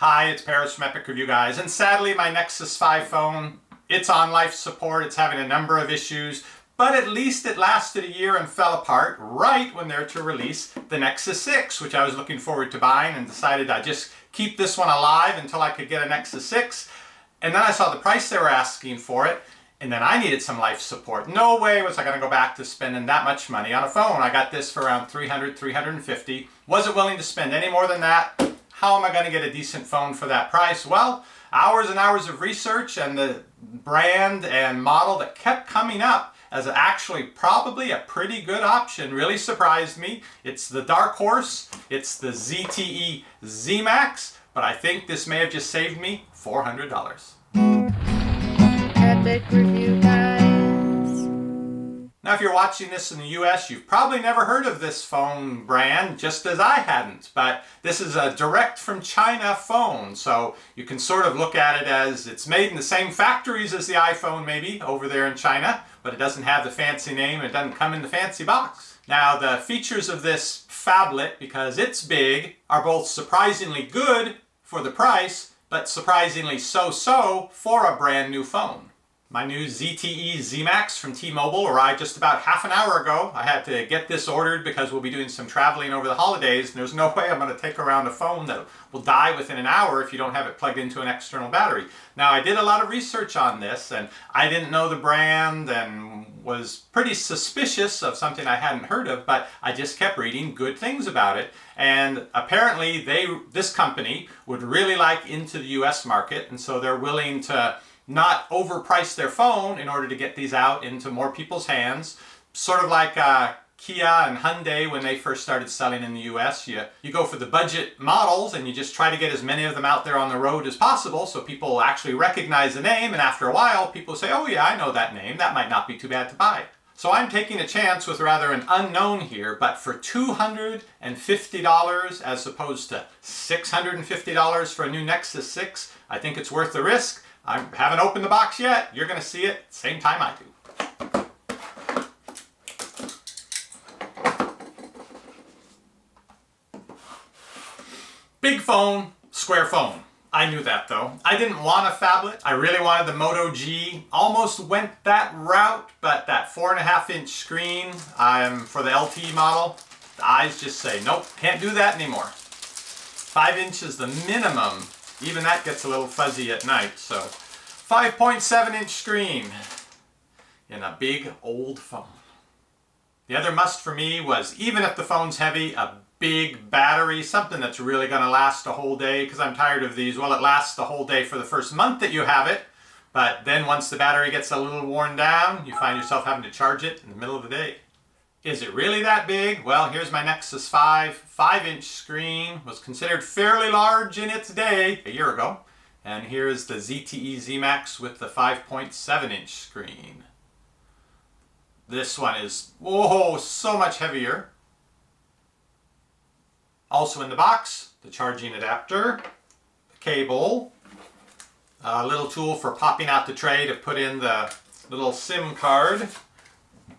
Hi, it's Paris from EpicReviewGuys, and sadly my Nexus 5 phone, it's on life support, it's having a number of issues, but at least it lasted a year and fell apart right when they're to release the Nexus 6, which I was looking forward to buying and decided I'd just keep this one alive until I could get a Nexus 6. And then I saw the price they were asking for it, and then I needed some life support. No way was I going to go back to spending that much money on a phone. I got this for around $300, $350. Wasn't willing to spend any more than that. How am I going to get a decent phone for that price? Well, hours and hours of research and the brand and model that kept coming up as actually probably a pretty good option really surprised me. It's the dark horse. It's the ZTE ZMax, but I think this may have just saved me $400. Epic Review Guys. Now, if you're watching this in the US, you've probably never heard of this phone brand, just as I hadn't. But this is a direct from China phone, so you can sort of look at it as it's made in the same factories as the iPhone maybe over there in China, but it doesn't have the fancy name, it doesn't come in the fancy box. Now, the features of this phablet, because it's big, are both surprisingly good for the price, but surprisingly so-so for a brand new phone. My new ZTE ZMax from T-Mobile arrived just about half an hour ago. I had to get this ordered because we'll be doing some traveling over the holidays, and there's no way I'm going to take around a phone that will die within an hour if you don't have it plugged into an external battery. Now, I did a lot of research on this, and I didn't know the brand and was pretty suspicious of something I hadn't heard of, but I just kept reading good things about it. And apparently this company would really like into the US market, and so they're willing to not overprice their phone in order to get these out into more people's hands. Sort of like Kia and Hyundai when they first started selling in the US. You go for the budget models and you just try to get as many of them out there on the road as possible so people actually recognize the name, and after a while people say, oh yeah, I know that name, that might not be too bad to buy. So I'm taking a chance with rather an unknown here, but for $250 as opposed to $650 for a new Nexus 6, I think it's worth the risk. I haven't opened the box yet. You're going to see it same time I do. Big phone, square phone. I knew that though. I didn't want a phablet. I really wanted the Moto G. Almost went that route, but that 4.5-inch screen for the LTE model, the eyes just say, nope, can't do that anymore. 5 inches is the minimum. Even that gets a little fuzzy at night, so 5.7-inch screen in a big old phone. The other must for me was, even if the phone's heavy, a big battery, something that's really going to last a whole day, because I'm tired of these. Well, it lasts the whole day for the first month that you have it, but then once the battery gets a little worn down, you find yourself having to charge it in the middle of the day. Is it really that big? Well, here's my Nexus 5-inch screen. Was considered fairly large in its day a year ago. And here's the ZTE ZMax with the 5.7-inch screen. This one is, whoa, so much heavier. Also in the box, the charging adapter, the cable, a little tool for popping out the tray to put in the little SIM card,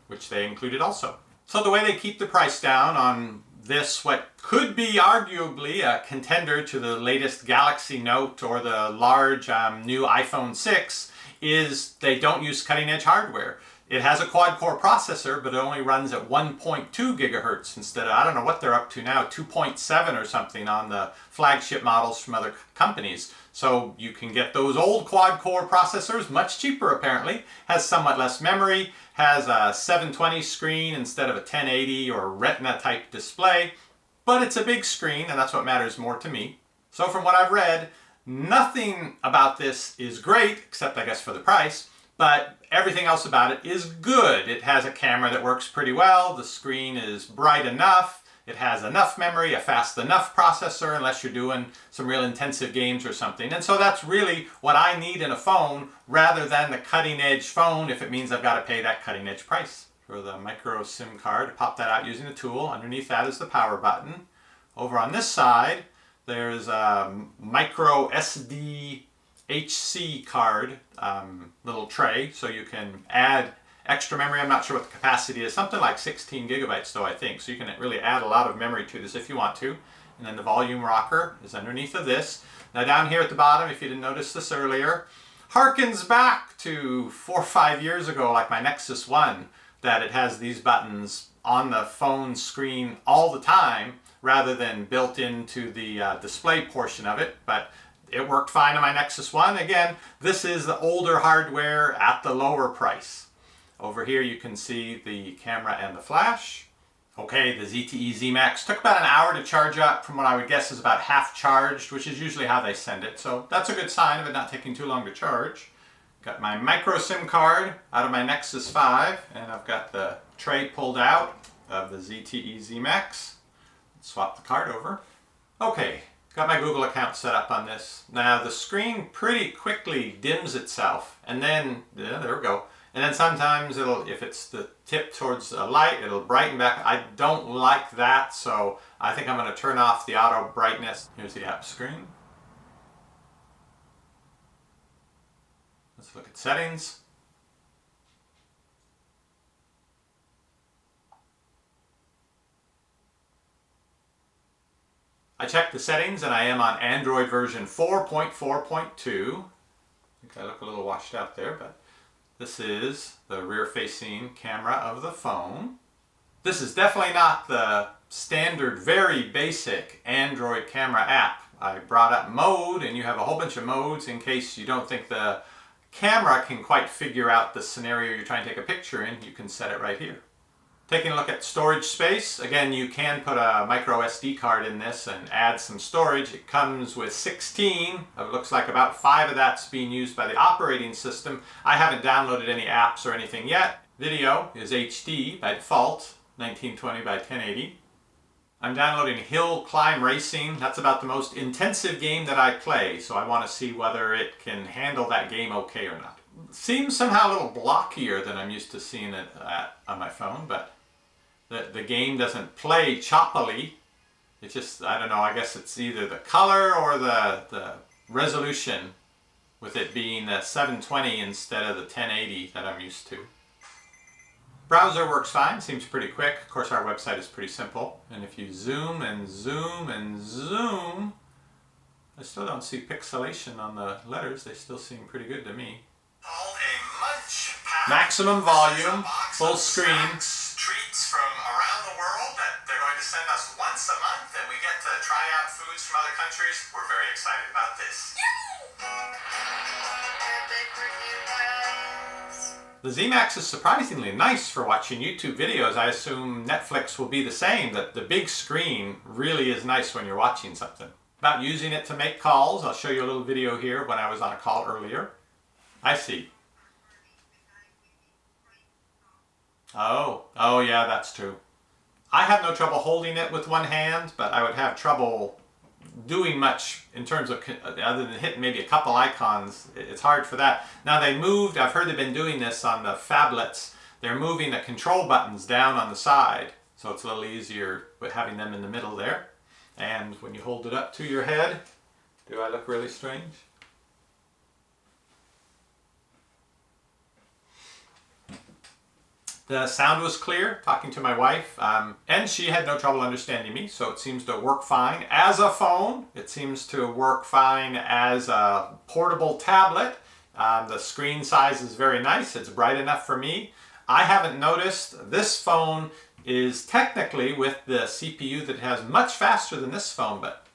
which they included also. So the way they keep the price down on this, what could be arguably a contender to the latest Galaxy Note or the large new iPhone 6, is they don't use cutting-edge hardware. It has a quad-core processor, but it only runs at 1.2 gigahertz instead of, I don't know what they're up to now, 2.7 or something on the flagship models from other companies. So you can get those old quad-core processors much cheaper apparently, has somewhat less memory, has a 720 screen instead of a 1080 or Retina type display, but it's a big screen and that's what matters more to me. So from what I've read, nothing about this is great, except I guess for the price, but everything else about it is good. It has a camera that works pretty well, the screen is bright enough, it has enough memory, a fast enough processor, unless you're doing some real intensive games or something. And so that's really what I need in a phone, rather than the cutting edge phone if it means I've got to pay that cutting edge price. For the micro SIM card, pop that out using a tool. Underneath that is the power button. Over on this side, there's a micro SD HC card little tray, so you can add extra memory. I'm not sure what the capacity is, something like 16 gigabytes though, I think. So you can really add a lot of memory to this if you want to. and then the volume rocker is underneath of this. Now down here at the bottom, if you didn't notice this earlier, harkens back to 4 or 5 years ago, like my Nexus 1, that it has these buttons on the phone screen all the time rather than built into the display portion of it. But it worked fine on my Nexus 1. Again, this is the older hardware at the lower price. Over here you can see the camera and the flash. Okay, the ZTE ZMax took about an hour to charge up from what I would guess is about half charged, which is usually how they send it. So that's a good sign of it not taking too long to charge. Got my micro SIM card out of my Nexus 5, and I've got the tray pulled out of the ZTE ZMax. Swap the card over. Okay, got my Google account set up on this. Now the screen pretty quickly dims itself, and then, yeah, there we go. And then sometimes it'll, if it's the tip towards a light, it'll brighten back. I don't like that, so I think I'm going to turn off the auto brightness. Here's the app screen. Let's look at settings. I checked the settings and I am on Android version 4.4.2. I think I look a little washed out there, but this is the rear-facing camera of the phone. This is definitely not the standard, very basic Android camera app. I brought up mode, and you have a whole bunch of modes in case you don't think the camera can quite figure out the scenario you're trying to take a picture in. You can set it right here. Taking a look at storage space, again, you can put a micro SD card in this and add some storage. It comes with 16. It looks like about 5 of that's being used by the operating system. I haven't downloaded any apps or anything yet. Video is HD by default, 1920 by 1080. I'm downloading Hill Climb Racing. That's about the most intensive game that I play, so I want to see whether it can handle that game okay or not. Seems somehow a little blockier than I'm used to seeing it on my phone, but the game doesn't play choppily. It's just, I don't know, I guess it's either the color or the resolution, with it being the 720 instead of the 1080 that I'm used to. Browser works fine, seems pretty quick. Of course, our website is pretty simple. And if you zoom and zoom and zoom, I still don't see pixelation on the letters. They still seem pretty good to me. Maximum volume, full screen. Treats from around the world that they're going to send us once a month, and we get to try out foods from other countries. We're very excited about this. The ZMax is surprisingly nice for watching YouTube videos. I assume Netflix will be the same. The big screen really is nice when you're watching something. About using it to make calls, I'll show you a little video here when I was on a call earlier. I see. Oh yeah, that's true. I have no trouble holding it with one hand, but I would have trouble doing much in terms of, other than hitting maybe a couple icons. It's hard for that. Now they moved, I've heard they've been doing this on the phablets. They're moving the control buttons down on the side, so it's a little easier with having them in the middle there. And when you hold it up to your head, do I look really strange? The sound was clear, talking to my wife, and she had no trouble understanding me, so it seems to work fine as a phone. It seems to work fine as a portable tablet. The screen size is very nice. It's bright enough for me. I haven't noticed this phone is technically, with the CPU that it has, much faster than this phone, but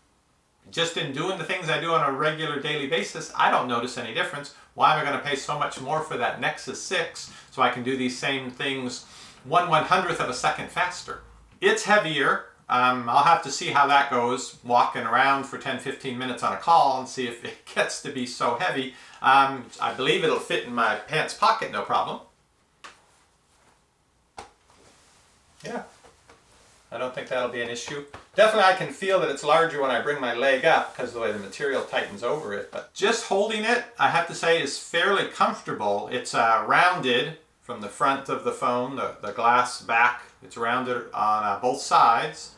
just in doing the things I do on a regular daily basis, I don't notice any difference. Why am I going to pay so much more for that Nexus 6 so I can do these same things 1/100th of a second faster? It's heavier. I'll have to see how that goes, walking around for 10-15 minutes on a call, and see if it gets to be so heavy. I believe it'll fit in my pants pocket, no problem. Yeah. I don't think that'll be an issue. Definitely I can feel that it's larger when I bring my leg up because of the way the material tightens over it. But just holding it, I have to say, is fairly comfortable. It's rounded from the front of the phone, the glass back. It's rounded on both sides.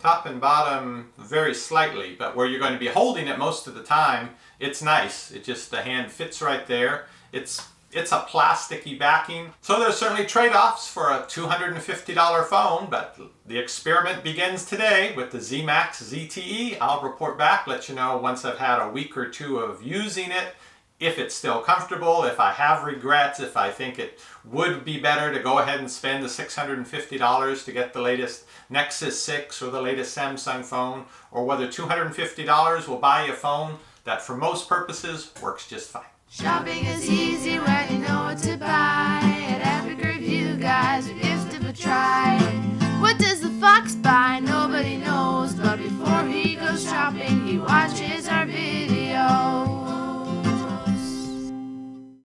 Top and bottom very slightly, but where you're going to be holding it most of the time, it's nice. It just, the hand fits right there. It's It's a plasticky backing. So there's certainly trade-offs for a $250 phone, but the experiment begins today with the ZMax ZTE. I'll report back, let you know once I've had a week or two of using it, if it's still comfortable, if I have regrets, if I think it would be better to go ahead and spend the $650 to get the latest Nexus 6 or the latest Samsung phone, or whether $250 will buy you a phone that for most purposes works just fine. Shopping is easy when you know what to buy. At EpicReviewGuys, we give it a try. What does the fox buy? Nobody knows, but before he goes shopping, he watches our videos.